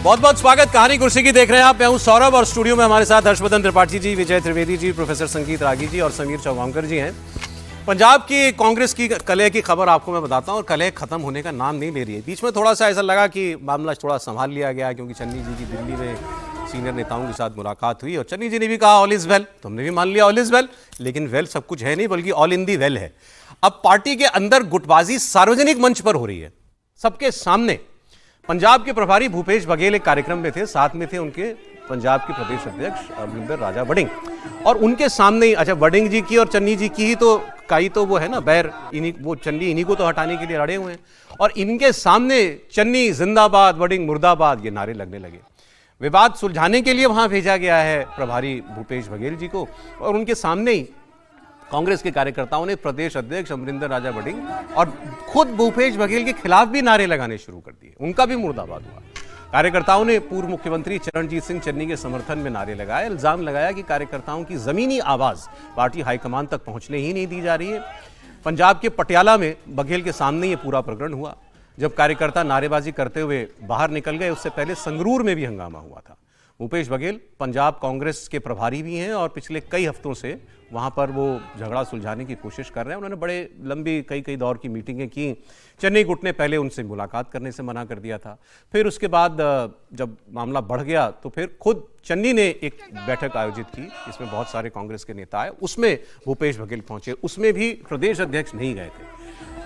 बहुत बहुत स्वागत। कहानी कुर्सी की देख रहे हैं आप। मैं हूं सौरभ और स्टूडियो में हमारे साथ हर्षवर्धन त्रिपाठी जी, विजय त्रिवेदी जी, प्रोफेसर संगीत रागी जी और समीर चौगांवकर जी हैं। पंजाब की कांग्रेस की कलह की खबर आपको मैं बताता हूं, और कलह खत्म होने का नाम नहीं ले रही है। बीच में थोड़ा सा ऐसा लगा कि मामला थोड़ा संभाल लिया गया, क्योंकि चन्नी जी की दिल्ली में सीनियर नेताओं के साथ मुलाकात हुई और चन्नी जी ने भी कहा ऑल इज वेल, तो हमने भी मान लिया ऑल इज वेल। लेकिन वेल सब कुछ है नहीं, बल्कि ऑल इन दी वेल है। अब पार्टी के अंदर गुटबाजी सार्वजनिक मंच पर हो रही है, सबके सामने। पंजाब के प्रभारी भूपेश बघेल एक कार्यक्रम में थे, साथ में थे उनके पंजाब के प्रदेश अध्यक्ष अमरिंदर राजा वड़िंग, और उनके सामने ही, अच्छा वड़िंग जी की और चन्नी जी की ही तो वो है ना बैर, वो चन्नी इन्हीं को तो हटाने के लिए लड़े हुए हैं, और इनके सामने चन्नी जिंदाबाद वड़िंग मुर्दाबाद ये नारे लगने लगे। विवाद सुलझाने के लिए वहां भेजा गया है प्रभारी भूपेश बघेल जी को, और उनके सामने ही कांग्रेस के कार्यकर्ताओं ने प्रदेश अध्यक्ष अमरिंदर राजा वड़िंग और खुद भूपेश बघेल के खिलाफ भी नारे लगाने शुरू कर दिए। उनका भी मुर्दाबाद हुआ। कार्यकर्ताओं ने पूर्व मुख्यमंत्री चरणजीत सिंह चन्नी के समर्थन में नारे लगाए। इल्जाम लगाया कि कार्यकर्ताओं की जमीनी आवाज पार्टी हाईकमान तक पहुंचने ही नहीं दी जा रही है। पंजाब के पटियाला में बघेल के सामने ये पूरा प्रकरण हुआ। जब कार्यकर्ता नारेबाजी करते हुए बाहर निकल गए, उससे पहले संगरूर में भी हंगामा हुआ था। भूपेश बघेल पंजाब कांग्रेस के प्रभारी भी हैं और पिछले कई हफ्तों से वहां पर वो झगड़ा सुलझाने की कोशिश कर रहे हैं। उन्होंने बड़े लंबी कई दौर की मीटिंगें की। चेन्नई गुट ने पहले उनसे मुलाकात करने से मना कर दिया था। फिर उसके बाद जब मामला बढ़ गया तो फिर खुद चन्नी ने एक बैठक आयोजित की, जिसमें बहुत सारे कांग्रेस के नेता आए। उसमें भूपेश बघेल पहुंचे, उसमें भी प्रदेश अध्यक्ष नहीं गए थे।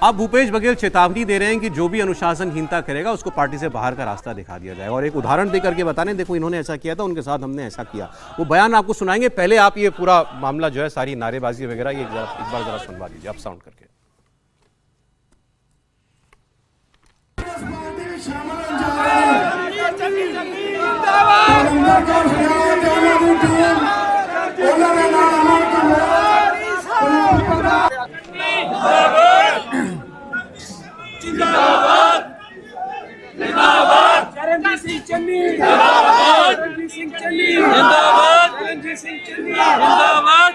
अब भूपेश बघेल चेतावनी दे रहे हैं कि जो भी अनुशासनहीनता करेगा उसको पार्टी से बाहर का रास्ता दिखा दिया जाएगा। और एक उदाहरण देकर के बताने, देखो इन्होंने ऐसा किया था, उनके साथ हमने ऐसा किया। वो बयान आपको सुनाएंगे। पहले आप ये पूरा मामला जो है, सारी नारेबाजी वगैरह, ये एक बार जरा सुनवा दीजिए आप साउंड करके। चरणजीत सिंह चन्नी जिंदाबाद, चरणजीत सिंह चन्नी जिंदाबाद, चरणजीत सिंह चन्नी जिंदाबाद।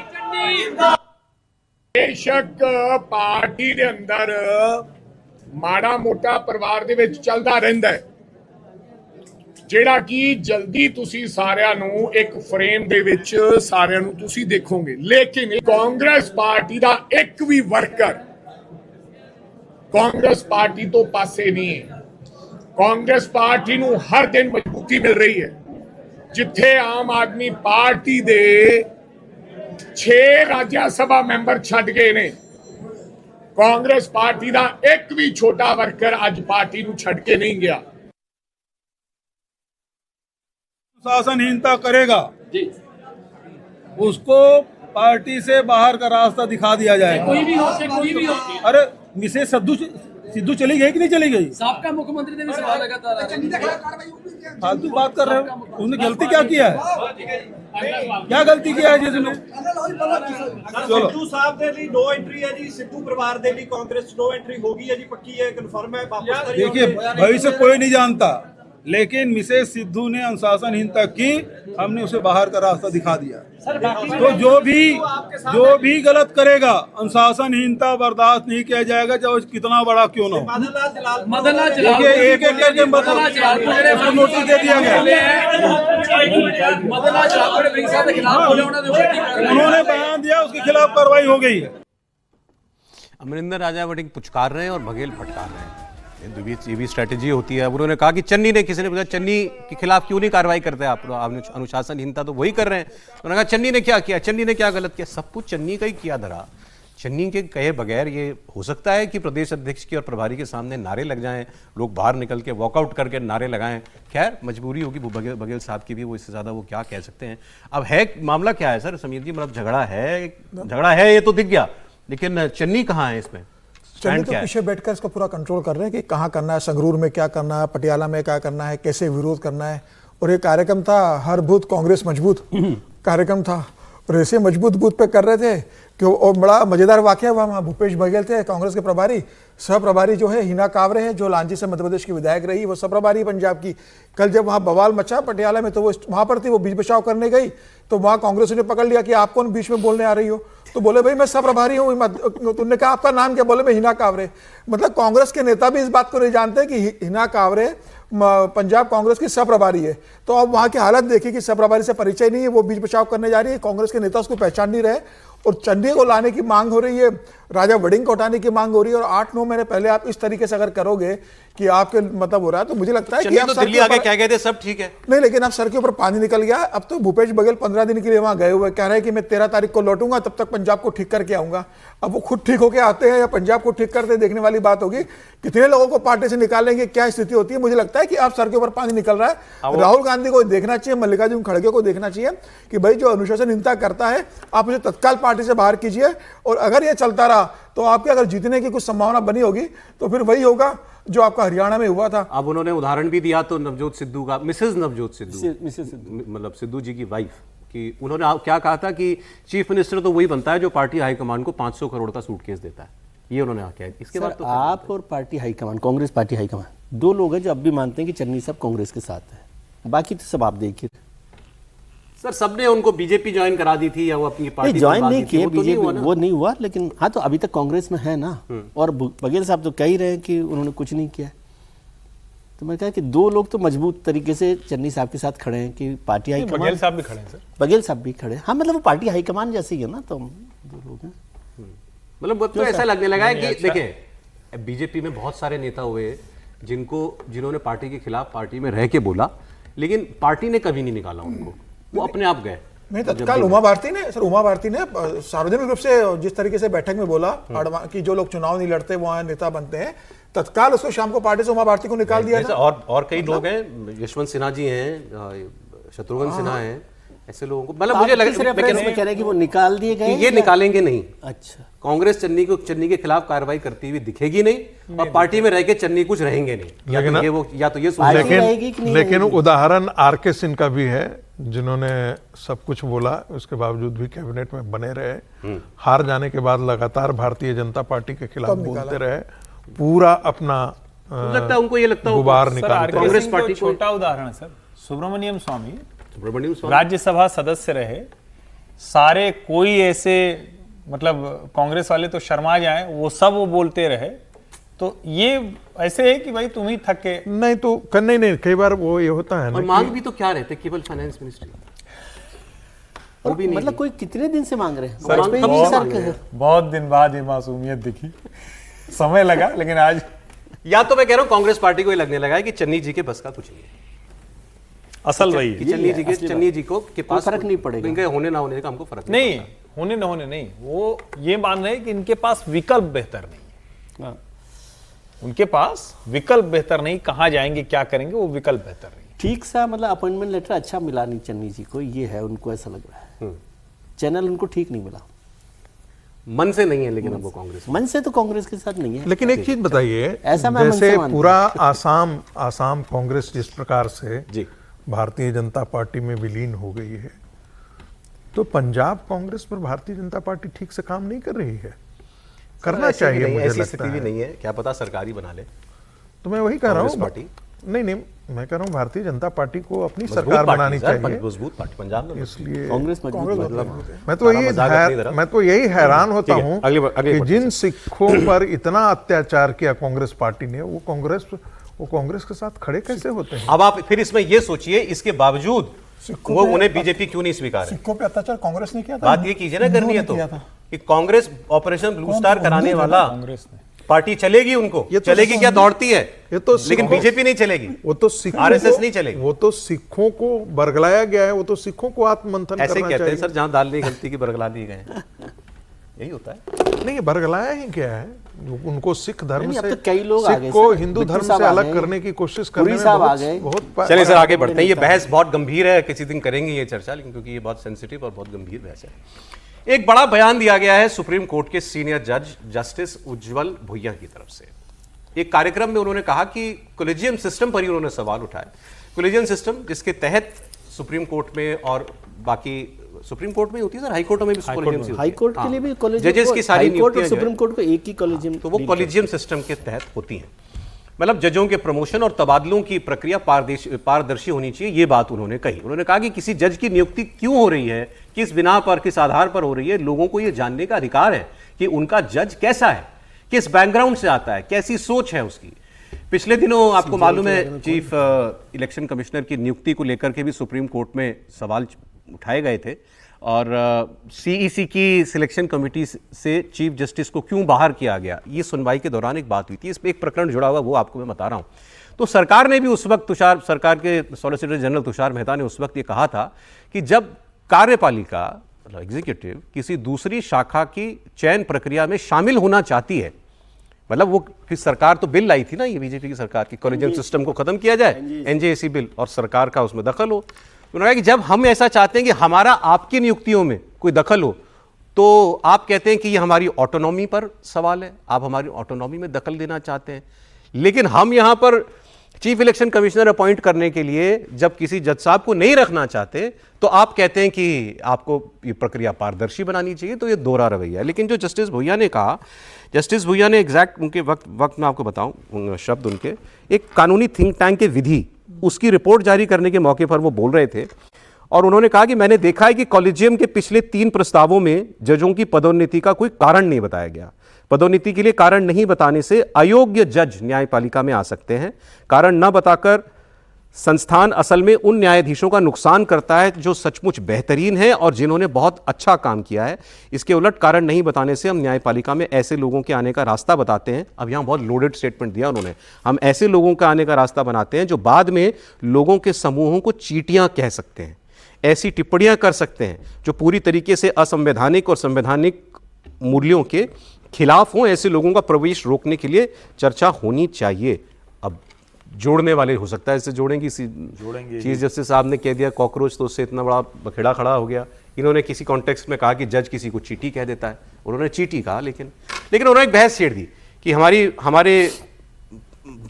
बेशक पार्टी ਦੇ ਅੰਦਰ ਮਾੜਾ ਮੋਟਾ ਪਰਿਵਾਰ ਦੇ ਵਿੱਚ ਚੱਲਦਾ ਰਹਿੰਦਾ ਹੈ, ਜਿਹੜਾ ਕਿ ਜਲਦੀ ਤੁਸੀਂ ਸਾਰਿਆਂ ਨੂੰ ਇੱਕ ਫਰੇਮ ਦੇ ਵਿੱਚ ਸਾਰਿਆਂ ਨੂੰ ਤੁਸੀਂ ਦੇਖੋਗੇ। ਲੇਕਿਨ ਕਾਂਗਰਸ ਪਾਰਟੀ ਦਾ ਇੱਕ ਵੀ ਵਰਕਰ ਕਾਂਗਰਸ ਪਾਰਟੀ ਤੋਂ ਪਾਸੇ ਨਹੀਂ ਹੈ। ਕਾਂਗਰਸ ਪਾਰਟੀ ਨੂੰ ਹਰ ਦਿਨ ਮਜ਼ਬੂਤੀ ਮਿਲ ਰਹੀ ਹੈ। ਜਿੱਥੇ ਆਮ ਆਦਮੀ ਪਾਰਟੀ ਦੇ 6 ਰਾਜ ਸਭਾ ਮੈਂਬਰ ਛੱਡ ਗਏ ਨੇ, ਕਾਂਗਰਸ ਪਾਰਟੀ ਦਾ ਇੱਕ ਵੀ ਛੋਟਾ ਵਰਕਰ ਅੱਜ ਪਾਰਟੀ ਨੂੰ ਛੱਡ ਕੇ नहीं गया। शासनहीनता करेगा उसको पार्टी से बाहर का रास्ता दिखा दिया जाएगा। कोई भी हो। अरे मिसेज सिद्धू चली गई कि नहीं चली गई? साबका मुख्यमंत्री ने भी सवाल लगातार फालतू बात कर रहे हो। उसने गलती क्या किया है? क्या गलती किया है जिसने? चलो सिद्धू साहब दे लिए नो एंट्री है जी। सिद्धू परिवार दे लिए कांग्रेस नो एंट्री होगी है जी, पक्की है, कन्फर्म है। वापस देखिए, भविष्य कोई नहीं जानता, लेकिन मिसेज सिद्धू ने अनुशासनहीनता की, हमने उसे बाहर का रास्ता दिखा दिया। तो जो भी गलत करेगा, अनुशासनहीनता बर्दाश्त नहीं किया जाएगा, चाहे कितना बड़ा क्यों ना हो। देखिए, एक करके नोटिस दे दिया गया। उन्होंने बयान दिया, उसके खिलाफ कार्रवाई हो गई है। अमरिंदर राजा वड़िंग पुचकार रहे हैं और बघेल फटकार रहे हैं। ये भी स्ट्रेटेजी होती है। अब उन्होंने कहा कि चन्नी ने, किसी ने पूछा चन्नी के खिलाफ क्यों नहीं कार्रवाई करते आप, अनुशासनहीनता तो वही कर रहे हैं। उन्होंने कहा चन्नी ने क्या किया, चन्नी ने क्या गलत किया? सब कुछ चन्नी का ही किया धरा। चन्नी के कहे बगैर ये हो सकता है कि प्रदेश अध्यक्ष की और प्रभारी के सामने नारे लग जाएं, लोग बाहर निकल के वॉकआउट करके नारे लगाएं। खैर मजबूरी होगी बघेल साहब की भी, वो इससे ज्यादा वो क्या कह सकते हैं। अब है मामला क्या है सर समीर जी? मतलब झगड़ा है ये तो दिख गया, लेकिन चन्नी कहाँ है इसमें? चन्नी तो पीछे बैठकर इसको पूरा कंट्रोल कर रहे हैं कि कहाँ करना है, संगरूर में क्या करना है, पटियाला में क्या करना है, कैसे विरोध करना है। और ये कार्यक्रम था हर बूथ कांग्रेस मजबूत कार्यक्रम था, और ऐसे मजबूत बूथ पे कर रहे थे कि वो बड़ा मजेदार वाकया हुआ। वहाँ भूपेश बघेल थे कांग्रेस के प्रभारी, सह प्रभारी जो है हिना कावरे है जो लांजी से मध्य प्रदेश की विधायक रही, वो सह प्रभारी पंजाब की। कल जब वहाँ बवाल मचा पटियाला में तो वो वहाँ पर थी, वो बीच बचाव करने गई तो वहाँ कांग्रेस ने पकड़ लिया कि आप कौन बीच में बोलने आ रही हो। तो बोले भाई मैं सह प्रभारी हूँ। तुमने कहा आपका नाम क्या? बोले मैं हिना कावरे। मतलब कांग्रेस के नेता भी इस बात को नहीं जानते कि हिना कावरे पंजाब कांग्रेस की सह प्रभारी है। तो अब वहाँ की हालत देखिए कि सह प्रभारी से परिचय नहीं है, वो बीच बचाव करने जा रही है, कांग्रेस के नेता उसको पहचान नहीं रहे और चन्नी को लाने की मांग हो रही है, राजा वडिंग को हटाने की मांग हो रही है। और 8-9 महीने पहले आप इस तरीके से अगर करोगे कि आपके मतलब हो रहा है तो मुझे लगता है कि आप तो दिल्ली आके क्या कहते सब ठीक है नहीं, लेकिन अब सर के ऊपर पानी निकल गया। अब तो भूपेश बघेल 15 दिन के लिए वहां गए हुए, कह रहे हैं कि मैं 13 तारीख को लौटूंगा, तब तक पंजाब को ठीक करके आऊंगा। अब वो खुद ठीक होके आते हैं या पंजाब को ठीक करते, देखने वाली बात होगी। कितने लोगों को पार्टी से निकालेंगे, क्या स्थिति होती है। मुझे लगता है कि अब सर के ऊपर पानी निकल रहा है। राहुल गांधी को देखना चाहिए, मल्लिकार्जुन खड़गे को देखना चाहिए कि भाई जो अनुशासनहीनता करता है आप उसे तत्काल पार्टी से बाहर कीजिए। और अगर ये चलता रहा तो आपके अगर जीतने की कुछ संभावना बनी होगी तो फिर वही होगा जो आपका हरियाणा में हुआ था। अब उन्होंने उदाहरण भी दिया तो नवजोत सिद्धू का, मिसेज नवजोत सिद्धू, मतलब सिद्धू जी की वाइफ, कि उन्होंने क्या कहा था कि चीफ मिनिस्टर तो वही बनता है जो पार्टी हाईकमान को 500 करोड़ का सूटकेस देता है। ये उन्होंने क्या इसके बाद तो आप और party high command, Congress party high command 2 लोग हैं जो अब भी मानते हैं कि चन्नी साहब कांग्रेस के साथ है, बाकी तो सब आप देखिए। सर सबने उनको बीजेपी ज्वाइन करा दी थी या वो अपनी पार्टी ज्वाइन नहीं किए बीजेपी, वो नहीं हुआ, लेकिन हाँ तो अभी तक कांग्रेस में है ना। और बघेल साहब तो कह ही रहे हैं कि उन्होंने कुछ नहीं किया। तो मैं कहा कि 2 लोग तो मजबूत तरीके से चन्नी साहब के साथ खड़े हैं कि पार्टी हाईकमान। बघेल साहब भी खड़े हैं सर, बघेल साहब भी खड़े हैं। हाँ मतलब वो पार्टी हाईकमान जैसी है ना, तो 2 लोग हैं। मतलब तो ऐसा लगने लगा है कि देखिए बीजेपी में बहुत सारे नेता हुए जिन्होंने पार्टी के खिलाफ पार्टी में रह के बोला, लेकिन पार्टी ने कभी नहीं निकाला उनको, वो अपने आप गए। नहीं, तत्काल उमा भारती ने सार्वजनिक रूप से जिस तरीके से बैठक में बोला कि जो लोग चुनाव नहीं लड़ते वहां नेता बनते हैं, तत्काल उसको शाम को पार्टी से उमा भारती को निकाल दिया था। और कई लोग हैं, यशवंत सिन्हा जी हैं, शत्रुघ्न सिन्हा हैं, ऐसे लोगों को मतलब मुझे लगा कह रहे हैं कि वो निकाल दिए गए, ये निकालेंगे नहीं। अच्छा, कांग्रेस चन्नी के खिलाफ कार्रवाई करती हुई दिखेगी नहीं और पार्टी में रह के चन्नी कुछ रहेंगे नहीं। लेकिन उदाहरण आर.के. सिंह का भी है, जिन्होंने सब कुछ बोला उसके बावजूद भी कैबिनेट में बने रहे, हार जाने के बाद लगातार भारतीय जनता पार्टी के खिलाफ बोलते रहे, पूरा अपना लगता है उनको ये लगता है गुबार निकाल। कांग्रेस पार्टी छोटा उदाहरण है सर, सुब्रमण्यम स्वामी राज्यसभा सदस्य रहे, सारे कोई ऐसे मतलब कांग्रेस वाले तो शर्मा जाए, वो सब वो बोलते रहे। तो ये ऐसे है कि भाई तुम ही थके नहीं तो करने नहीं, कई बार वो ये होता है ना। और मांग भी तो क्या रहते, केवल फाइनेंस मिनिस्ट्री, और भी मतलब कोई कितने दिन से मांग रहे हैं सर, बहुत दिन बाद ये मासूमियत दिखी, समय लगा, लेकिन आज या तो मैं कह रहा हूं कांग्रेस पार्टी को ये लगने लगा है कि चन्नी जी के बस का कुछ नहीं है। असल वही कि चन्नी जी को के पास फर्क नहीं पड़ेगा, इनके होने ना होने का हमको फर्क नहीं, होने ना होने नहीं, वो ये मान रहे हैं कि इनके पास विकल्प बेहतर नहीं है। उनके पास विकल्प बेहतर नहीं, कहां जाएंगे क्या करेंगे वो विकल्प बेहतर नहीं। ठीक सा मतलब अपॉइंटमेंट लेटर अच्छा मिला नहीं चन्नी जी को, ये है उनको ऐसा लग रहा है। चैनल उनको ठीक नहीं मिला, मन से नहीं है, लेकिन अब वो कांग्रेस मन से तो कांग्रेस के साथ नहीं है। लेकिन एक चीज बताइए, ऐसा मैं जैसे पूरा आसाम कांग्रेस जिस प्रकार से जी भारतीय जनता पार्टी में विलीन हो गई है, तो पंजाब कांग्रेस पर भारतीय जनता पार्टी ठीक से काम नहीं कर रही है। करना चाहिए, मुझे ऐसी लगता स्थिति भी नहीं है, क्या पता सरकारी बना ले। तो मैं वही कह रहा हूँ, पार्टी नहीं मैं कह रहा हूँ भारतीय जनता पार्टी को अपनी सरकार बनानी चाहिए, मजबूत पार्टी पंजाब में। इसलिए कांग्रेस मतलब मैं तो यही हैरान होता हूँ कि जिन सिखों पर इतना अत्याचार किया कांग्रेस पार्टी ने, वो कांग्रेस के साथ खड़े कैसे होते हैं। अब आप फिर इसमें ये सोचिए, इसके बावजूद वो उन्हें बीजेपी क्यों नहीं स्वीकार है। सिखों पे अत्याचार कांग्रेस ने किया था। बात ये कीजिए ना, करनी है तो कि कांग्रेस ऑपरेशन ब्लू स्टार कराने वाला पार्टी चलेगी, उनको ये चलेगी क्या, दौड़ती है ये तो, लेकिन बीजेपी नहीं चलेगी, वो तो आरएसएस नहीं चलेगी, वो तो सिखों को बरगलाया गया है, वो तो सिखों को आत्ममंथन करना चाहिए। ऐसे कहते हैं सर, जहां दाल नहीं गलती की बरगला दिए गए, यही होता है। नहीं, बरगलाया ही क्या है, उनको सिख धर्म से, तो कई लोग सिख को हिंदू धर्म से अलग करने की कोशिश करने में बहुत। चलिए सर आगे बढ़ते हैं, ये बहस बहुत गंभीर है, किसी दिन करेंगे ये चर्चा, लेकिन क्योंकि ये बहुत सेंसिटिव और बहुत गंभीर बहस है। एक बड़ा बयान दिया गया है सुप्रीम कोर्ट के सीनियर जज जस्टिस उज्जवल भुइया की तरफ से। एक कार्यक्रम में उन्होंने कहा कि कॉलेजियम सिस्टम पर ही उन्होंने सवाल उठाए। कॉलेजियम सिस्टम जिसके तहत सुप्रीम कोर्ट में और बाकी सुप्रीम कोर्ट में होती है सर, हाई कोर्ट में भी कॉलेजियम हाई कोर्ट के लिए भी कॉलेजियम, जजेस की सारी हाई कोर्ट और नियुक्तियां जो सुप्रीम कोर्ट को एक ही कॉलेजियम, तो वो कॉलेजियम सिस्टम के तहत होती हैं। मतलब जजों के प्रमोशन और तबादलों की प्रक्रिया पारदर्शी होनी चाहिए, ये बात उन्होंने कही। उन्होंने कहा कि किसी जज की नियुक्ति क्यों हो रही है, किस बिना पर, किस आधार पर हो रही है, लोगों को ये जानने का अधिकार है कि उनका जज कैसा है, किस बैकग्राउंड से आता है, कैसी सोच है उसकी। पिछले दिनों आपको मालूम है चीफ इलेक्शन कमिश्नर की नियुक्ति को लेकर के भी सुप्रीम कोर्ट में सवाल उठाए गए थे, और सीईसी की सिलेक्शन कमेटी से चीफ जस्टिस को क्यों बाहर किया गया, ये सुनवाई के दौरान एक बात हुई थी। इस पर एक प्रकरण जुड़ा हुआ, वो आपको मैं बता रहा हूँ। तो सरकार ने भी उस वक्त, सरकार के सॉलिसिटर जनरल तुषार मेहता ने उस वक्त ये कहा था कि जब कार्यपालिका एग्जीक्यूटिव किसी दूसरी शाखा की चयन प्रक्रिया में शामिल होना चाहती है, मतलब वो कि सरकार तो बिल लाई थी ना, ये बीजेपी की सरकार की, कॉलेजियम सिस्टम को खत्म किया जाए, एनजेएसी बिल, और सरकार का उसमें दखल हो। उन्होंने कहा कि जब हम ऐसा चाहते हैं कि हमारा आपकी नियुक्तियों में कोई दखल हो, तो आप कहते हैं कि ये हमारी ऑटोनॉमी पर सवाल है, आप हमारी ऑटोनॉमी में दखल देना चाहते हैं। लेकिन हम यहां पर चीफ इलेक्शन कमिश्नर अपॉइंट करने के लिए जब किसी जज साहब को नहीं रखना चाहते, तो आप कहते हैं कि आपको ये प्रक्रिया पारदर्शी बनानी चाहिए। तो ये दोहरा रवैया है। लेकिन जो जस्टिस भुइया ने कहा, जस्टिस भुइया ने एग्जैक्ट उनके वक्त में आपको बताऊं शब्द उनके, एक कानूनी थिंक टैंक के विधि, उसकी रिपोर्ट जारी करने के मौके पर वो बोल रहे थे, और उन्होंने कहा कि मैंने देखा है कि कॉलेजियम के पिछले 3 प्रस्तावों में जजों की पदोन्नति का कोई कारण नहीं बताया गया। पदोन्नति के लिए कारण नहीं बताने से अयोग्य जज न्यायपालिका में आ सकते हैं। कारण न बताकर संस्थान असल में उन न्यायाधीशों का नुकसान करता है जो सचमुच बेहतरीन है और जिन्होंने बहुत अच्छा काम किया है। इसके उलट कारण नहीं बताने से हम न्यायपालिका में ऐसे लोगों के आने का रास्ता बताते हैं। अब यहाँ बहुत लोडेड स्टेटमेंट दिया उन्होंने, हम ऐसे लोगों का आने का रास्ता बनाते हैं जो बाद में लोगों के समूहों को चींटियां कह सकते हैं, ऐसी टिप्पणियां कर सकते हैं जो पूरी तरीके से असंवैधानिक और संवैधानिक मूल्यों के खिलाफ हों। ऐसे लोगों का प्रवेश रोकने के लिए चर्चा होनी चाहिए। अब जोड़ने वाले हो सकता है इससे जोड़ेंगे चीफ जस्टिस साहब ने कह दिया कॉकरोच, तो उससे इतना बड़ा बखेड़ा खड़ा हो गया। इन्होंने किसी कॉन्टेक्स्ट में कहा कि जज किसी को चीटी कह देता है, उन्होंने चीटी कहा, लेकिन उन्होंने एक बहस छेड़ दी कि हमारे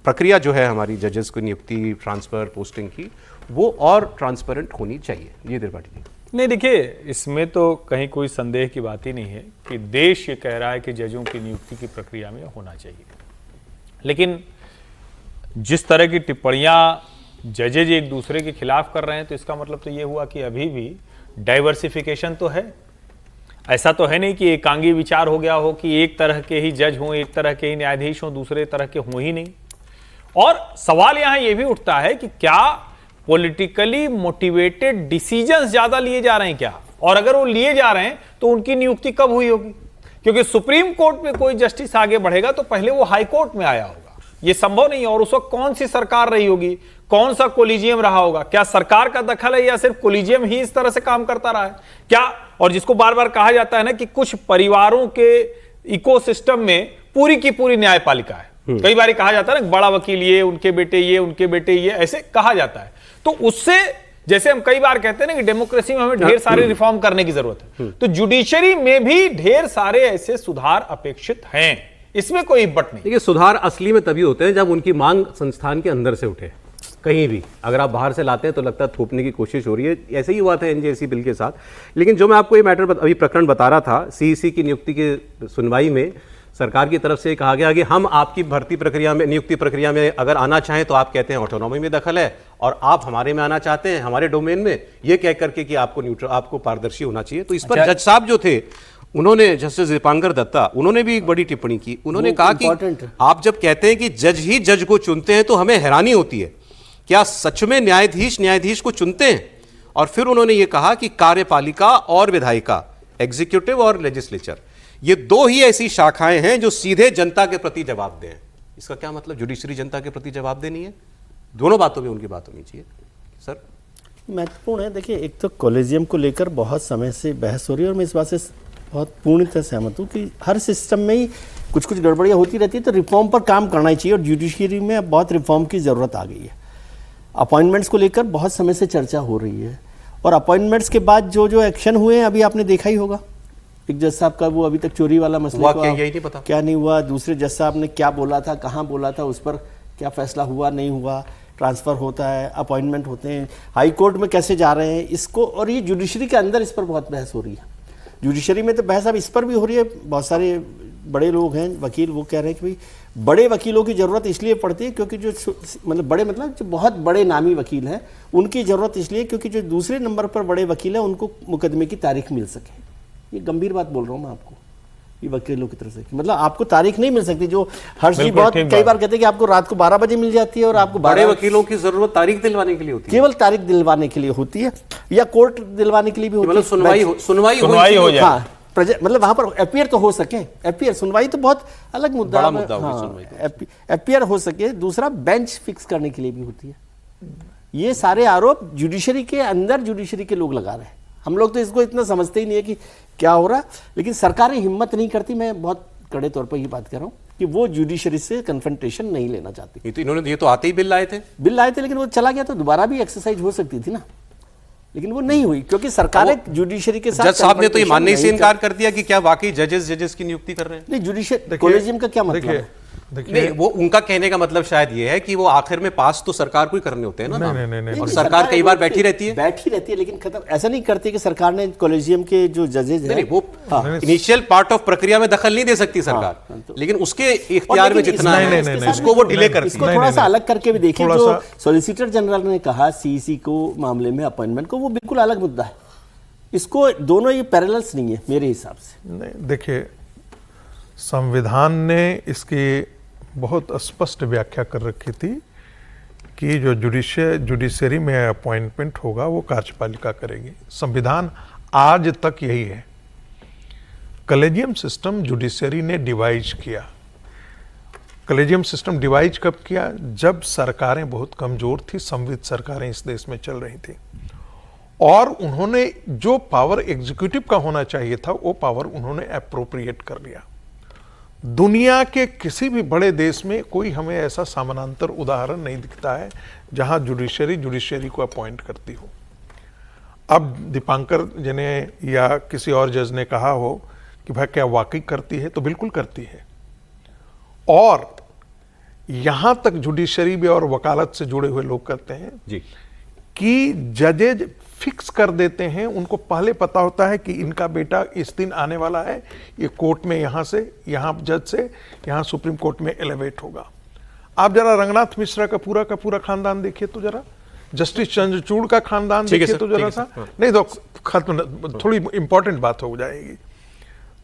प्रक्रिया जो है हमारी जजेस को नियुक्ति, ट्रांसफर, पोस्टिंग की, वो और ट्रांसपेरेंट होनी चाहिए। ये त्रिपाठी जी। नहीं, देखिए, इसमें तो कहीं कोई संदेह की बात ही नहीं है कि देश ये कह रहा है कि जजों की नियुक्ति की प्रक्रिया में होना चाहिए। लेकिन जिस तरह की टिप्पणियां जजेज एक दूसरे के खिलाफ कर रहे हैं, तो इसका मतलब तो ये हुआ कि अभी भी डाइवर्सिफिकेशन तो है। ऐसा तो है नहीं कि एकांगी विचार हो गया हो कि एक तरह के ही जज हों, एक तरह के ही न्यायाधीश हों, दूसरे तरह के हों ही नहीं। और सवाल यहां यह भी उठता है कि क्या पॉलिटिकली मोटिवेटेड डिसीजंस ज्यादा लिए जा रहे हैं क्या, और अगर वो लिए जा रहे हैं तो उनकी नियुक्ति कब हुई होगी? क्योंकि सुप्रीम कोर्ट में कोई जस्टिस आगे बढ़ेगा तो पहले वो हाई कोर्ट में आया होगा, ये संभव नहीं है। और उस वक्त कौन सी सरकार रही होगी, कौन सा कोलिजियम रहा होगा, क्या सरकार का दखल है या सिर्फ कोलिजियम ही इस तरह से काम करता रहा है क्या? और जिसको बार बार कहा जाता है ना कि कुछ परिवारों के इकोसिस्टम में पूरी की पूरी न्यायपालिका है। कई बार कहा जाता है ना, बड़ा वकील ये, उनके बेटे ये, उनके बेटे ये, ऐसे कहा जाता है। तो उससे, जैसे हम कई बार कहते हैं ना कि डेमोक्रेसी में हमें ढेर सारे रिफॉर्म करने की जरूरत है, तो जुडिशरी में भी ढेर सारे ऐसे सुधार अपेक्षित हैं, इसमें कोई बट नहीं। देखिए, सुधार असली में तभी होते हैं जब उनकी मांग संस्थान के अंदर से उठे। कहीं भी अगर आप बाहर से लाते हैं तो लगता है थोपने की कोशिश हो रही है। ऐसे ही हुआ था एनजेएसी बिल के साथ। लेकिन जो मैं आपको ये मैटर अभी प्रकरण बता रहा था, सीईसी की नियुक्ति की सुनवाई में सरकार की तरफ से कहा गया कि हम आपकी भर्ती प्रक्रिया में, नियुक्ति प्रक्रिया में अगर आना चाहें तो आप कहते हैं ऑटोनॉमी में दखल है, और आप हमारे में आना चाहते हैं, हमारे डोमेन में, ये कह करके कि आपको पारदर्शी होना चाहिए। तो इस पर जज साहब जो थे, उन्होंने, जस्टिस दीपांकर दत्ता, उन्होंने भी एक बड़ी टिप्पणी की। उन्होंने कहा कि आप जब कहते हैं कि जज ही जज को चुनते हैं तो हमें हैरानी होती है, क्या सच में न्यायाधीश को चुनते हैं? और फिर उन्होंने ये कहा कि कार्यपालिका और विधायिका, एग्जीक्यूटिव और लेजिस्लेचर, ये दो ही ऐसी शाखाएं हैं जो सीधे जनता के प्रति जवाब दें। इसका क्या मतलब? जुडिशरी जनता के प्रति जवाब देनी है? दोनों बातों में उनकी बात होनी चाहिए। सर, महत्वपूर्ण है। देखिए, एक तो कॉलेजियम को लेकर बहुत समय से बहस हो रही है और मैं इस बात से बहुत पूर्णतः सहमत हूँ कि हर सिस्टम में ही कुछ गड़बड़ियाँ होती रहती है, तो रिफॉर्म पर काम करना ही चाहिए। और जुडिशरी में अब बहुत रिफॉर्म की ज़रूरत आ गई है। अपॉइंटमेंट्स को लेकर बहुत समय से चर्चा हो रही है, और अपॉइंटमेंट्स के बाद जो एक्शन हुए हैं अभी आपने देखा ही होगा। एक जज साहब का वो अभी तक चोरी वाला मसला यही नहीं पता क्या नहीं हुआ, दूसरे जज साहब ने क्या बोला था, कहाँ बोला था, उस पर क्या फैसला हुआ नहीं हुआ। ट्रांसफ़र होता है, अपॉइंटमेंट होते हैं, हाई कोर्ट में कैसे जा रहे हैं इसको, और ये जुडिशरी के अंदर इस पर बहुत बहस हो रही है। जुडिशरी में तो बहस अब इस पर भी हो रही है। बहुत सारे बड़े लोग हैं वकील, वो कह रहे हैं कि भाई बड़े वकीलों की ज़रूरत इसलिए पड़ती है क्योंकि जो मतलब बड़े मतलब जो बहुत बड़े नामी वकील हैं उनकी ज़रूरत इसलिए क्योंकि जो दूसरे नंबर पर बड़े वकील हैं उनको मुकदमे की तारीख मिल सके। ये गंभीर बात बोल रहा हूँ मैं आपको, ये वकीलों की तरफ से, मतलब आपको तारीख नहीं मिल सकती। जो हर्ष जी बहुत कई बार कहते हैं कि आपको रात को 12 बजे मिल जाती है और आपको बड़े वकीलों की जरूरत तारीख दिलवाने के लिए होती है, केवल तारीख दिलवाने के लिए होती है या कोर्ट दिलवाने के लिए भी होती है, मतलब सुनवाई हो जाए। हाँ, मतलब वहां पर एपियर तो हो सके, एपियर सुनवाई तो बहुत अलग मुद्दा है, एपियर हो सके। दूसरा बेंच फिक्स करने के लिए भी होती है। ये सारे आरोप जुडिशरी के अंदर जुडिशरी के लोग लगा रहे हैं। हम लोग तो इसको इतना समझते ही नहीं है कि क्या हो रहा है, लेकिन सरकारें हिम्मत नहीं करती। मैं बहुत कड़े तौर पर ये बात कर रहा हूँ कि वो जुडिशरी से कन्फ्रंटेशन नहीं लेना चाहती। ये तो आते ही बिल लाए थे लेकिन वो चला गया, तो दोबारा भी एक्सरसाइज हो सकती थी ना, लेकिन वो नहीं हुई क्योंकि सरकारें जुडिशरी के साथ। जज साहब ने तो ये मानने से इनकार कर दिया कि क्या वाकई जजेस की नियुक्ति कर रहे हैं। नहीं, जुडिशरी कॉलेजियम का क्या मतलब है? नहीं, वो उनका कहने का मतलब शायद ये है कि वो आखिर में पास तो सरकार को ही करने होते हैं ना। नहीं, और सरकार कई बार बैठी रहती है, लेकिन खत्म ऐसा नहीं करती कि सरकार ने कॉलेजियम के जो जजेज हैं वो इनिशियल पार्ट ऑफ प्रक्रिया में दखल नहीं दे सकती सरकार, लेकिन उसके इख्तियार में जितना है उसको वो डिले करती है। इसको थोड़ा सा अलग करके भी देखिए, जो सॉलिसिटर जनरल ने कहा सीईसी को मामले में अपॉइंटमेंट को, वो बिल्कुल अलग मुद्दा है। इसको दोनों ये पैरेलल्स नहीं है मेरे हिसाब से। नहीं, देखिए संविधान ने इसकी बहुत स्पष्ट व्याख्या कर रखी थी कि जो जुडिशरी में अपॉइंटमेंट होगा वो कार्यपालिका करेगी। संविधान आज तक यही है। कॉलेजियम सिस्टम जुडिशरी ने डिवाइज किया। कॉलेजियम सिस्टम डिवाइज कब किया? जब सरकारें बहुत कमजोर थी, संविध सरकारें इस देश में चल रही थी, और उन्होंने जो पावर एग्जीक्यूटिव का होना चाहिए था वो पावर उन्होंने अप्रोप्रिएट कर लिया। दुनिया के किसी भी बड़े देश में कोई हमें ऐसा समानांतर उदाहरण नहीं दिखता है जहां जुडिशरी को अपॉइंट करती हो। अब दीपांकर जी ने या किसी और जज ने कहा हो कि भाई क्या वाकई करती है, तो बिल्कुल करती है। और यहां तक जुडिशरी भी और वकालत से जुड़े हुए लोग कहते हैं जी कि जजेज फिक्स कर देते हैं, उनको पहले पता होता है कि इनका बेटा इस दिन आने वाला है, ये कोर्ट में यहां से यहां जज से यहां सुप्रीम कोर्ट में एलिवेट होगा। आप जरा रंगनाथ मिश्रा का पूरा खानदान देखिए तो जरा, जस्टिस चंद्रचूड़ का खानदान देखिए तो जरा सा, नहीं तो खत्म, थोड़ी इंपॉर्टेंट बात हो जाएगी।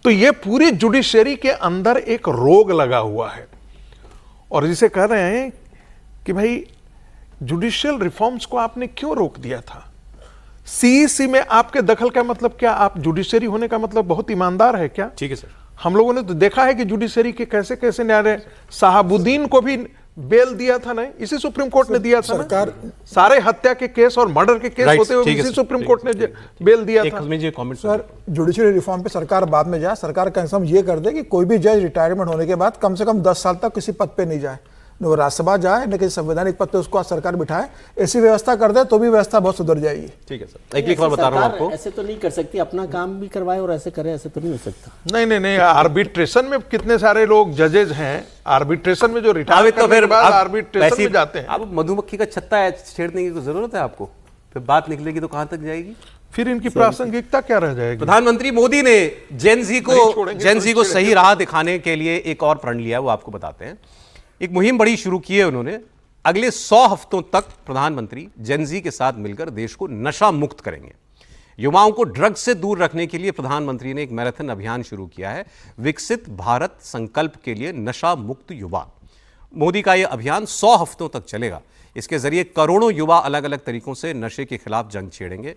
तो ये पूरी जुडिशरी के अंदर एक रोग लगा हुआ है, और जिसे कह रहे हैं कि भाई जुडिशियल रिफॉर्म्स को आपने क्यों रोक दिया था? सीईसी में आपके दखल का मतलब क्या? आप जुडिशरी होने का मतलब बहुत ईमानदार है क्या? ठीक है सर। हम लोगों ने तो देखा है कि जुडिशरी के कैसे कैसे न्याय, साहबुद्दीन को भी बेल दिया था ना, इसी सुप्रीम कोर्ट ने दिया था सरकार। सारे हत्या के केस और मर्डर के केस होते हुए इसी सुप्रीम कोर्ट ने बेल दिया था। सर, जुडिशरी रिफॉर्म पे सरकार बाद में जाए, सरकार कम ये कर दे कि कोई भी जज रिटायरमेंट होने के बाद कम से कम 10 साल तक किसी पद पे नहीं जाए, न वो राज्यसभा जाए न किसी संवैधानिक पद पे उसको आज सरकार बिठाए। ऐसी व्यवस्था कर दे तो भी व्यवस्था बहुत सुधर जाएगी। ठीक है सर, एक बार बता रहा हूं आपको, ऐसे तो नहीं कर सकती, अपना काम भी करवाए और ऐसे करे, ऐसे तो नहीं हो सकता। नहीं, आर्बिट्रेशन में कितने सारे लोग जजेज हैं, आर्बिट्रेशन में जो रिटायर तो फिर आर्बिट्रेशन में जाते हैं। अब मधुमक्खी का छत्ता छेड़ने की जरूरत है आपको, फिर बात निकलेगी तो कहां तक जाएगी? फिर इनकी प्रासंगिकता क्या रह जाएगी? प्रधानमंत्री मोदी ने जेनजी को सही राह दिखाने के लिए एक और प्रण लिया, वो आपको बताते हैं। एक मुहिम बड़ी शुरू की है उन्होंने। अगले 100 हफ्तों तक प्रधानमंत्री जेनजी के साथ मिलकर देश को नशा मुक्त करेंगे। युवाओं को ड्रग्स से दूर रखने के लिए प्रधानमंत्री ने एक मैराथन अभियान शुरू किया है, विकसित भारत संकल्प के लिए नशा मुक्त युवा। मोदी का यह अभियान 100 हफ्तों तक चलेगा। इसके जरिए करोड़ों युवा अलग अलग तरीकों से नशे के खिलाफ जंग छेड़ेंगे,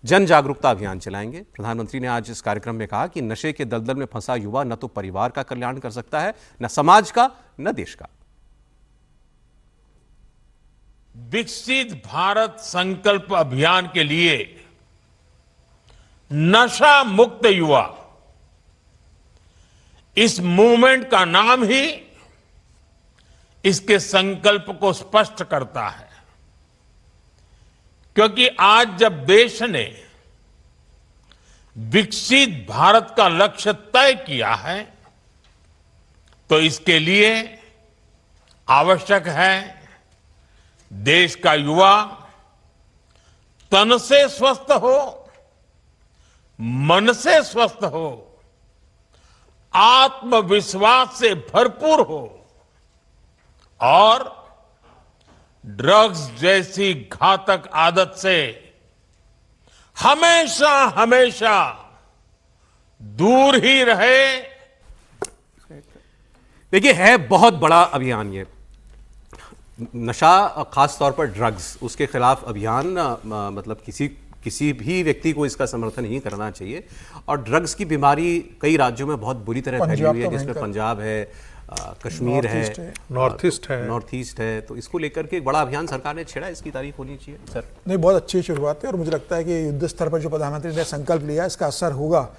जन जागरूकता अभियान चलाएंगे। प्रधानमंत्री ने आज इस कार्यक्रम में कहा कि नशे के दलदल में फंसा युवा न तो परिवार का कल्याण कर सकता है, न समाज का, न देश का। विकसित भारत संकल्प अभियान के लिए नशा मुक्त युवा, इस मूवमेंट का नाम ही इसके संकल्प को स्पष्ट करता है। क्योंकि आज जब देश ने विकसित भारत का लक्ष्य तय किया है, तो इसके लिए आवश्यक है देश का युवा तन से स्वस्थ हो, मन से स्वस्थ हो, आत्मविश्वास से भरपूर हो और ड्रग्स जैसी घातक आदत से हमेशा हमेशा दूर ही रहे। देखिए, है बहुत बड़ा अभियान ये, नशा, खास तौर पर ड्रग्स, उसके खिलाफ अभियान। मतलब किसी भी व्यक्ति को इसका समर्थन नहीं करना चाहिए। और ड्रग्स की बीमारी कई राज्यों में बहुत बुरी तरह फैली हुई है, जिसमें पंजाब है, कश्मीर है, नॉर्थ ईस्ट है। तो इसको लेकर के एक बड़ा अभियान सरकार ने छेड़ा, इसकी तारीफ होनी चाहिए सर। नहीं, बहुत अच्छी शुरुआत है और मुझे लगता है कि युद्ध स्तर पर जो प्रधानमंत्री ने संकल्प लिया इसका असर होगा।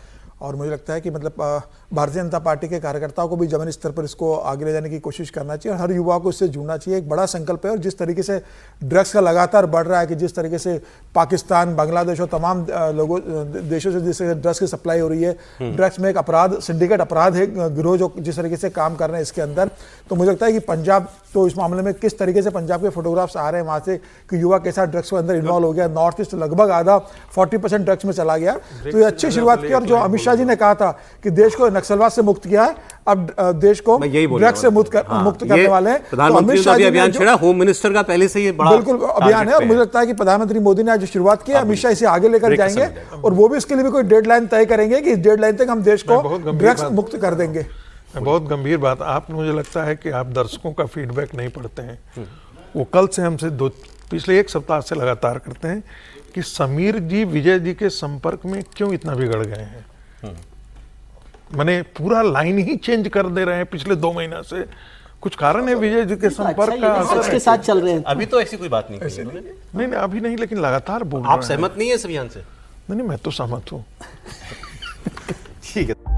और मुझे लगता है कि मतलब भारतीय जनता पार्टी के कार्यकर्ताओं को भी जमीनी स्तर पर इसको आगे ले जाने की कोशिश करना चाहिए और हर युवा को इससे जुड़ना चाहिए। एक बड़ा संकल्प है और जिस तरीके से ड्रग्स का लगातार बढ़ रहा है, कि जिस तरीके से पाकिस्तान, बांग्लादेश और तमाम देशों से जिस ड्रग्स की सप्लाई हो रही है, ड्रग्स में एक अपराध, सिंडिकेट अपराध है, गिरोह जो जिस तरीके से काम कर रहे हैं इसके अंदर, तो मुझे लगता है कि पंजाब, तो इस मामले में किस तरीके से पंजाब के फोटोग्राफ्स आ रहे हैं वहाँ से कि युवा के साथ ड्रग्स के अंदर इन्वॉल्व हो गया। नॉर्थ ईस्ट लगभग आधा 40% ड्रग्स में चला गया। तो ये अच्छी शुरुआत की। और जो अमित शाह जी ने कहा था कि देश को नक्सलवाद से मुक्त किया है, अब देश को ड्रग्स से मुक्त करने वाले हैं। प्रधानमंत्री ने अभी अभियान छेड़ा, होम मिनिस्टर का पहले से ये बड़ा बिल्कुल अभियान है और मुझे लगता है कि प्रधानमंत्री मोदी ने आज शुरुआत की है, अमित शाह इसे आगे लेकर जाएंगे और वो भी इसके लिए भी कोई डेडलाइन तय करेंगे कि इस डेडलाइन तक हम देश को ड्रग्स मुक्त कर देंगे। बहुत गंभीर बात। आप, मुझे लगता है कि आप दर्शकों का फीडबैक नहीं पढ़ते हैं। वो कल से हमसे पिछले एक सप्ताह से लगातार करते हैं कि समीर जी विजय जी के संपर्क में क्यों इतना बिगड़ गए हैं। मैंने पूरा लाइन ही चेंज कर दे रहे हैं पिछले 2 महीना से। कुछ कारण है विजय जी के संपर्क का असर के साथ चल रहे हैं। अभी तो ऐसी कोई बात नहीं की नहीं, अभी नहीं, लेकिन लगातार बोल रहे हैं। आप सहमत नहीं है इस अभियान से? नहीं, मैं तो सहमत हूँ। ठीक है।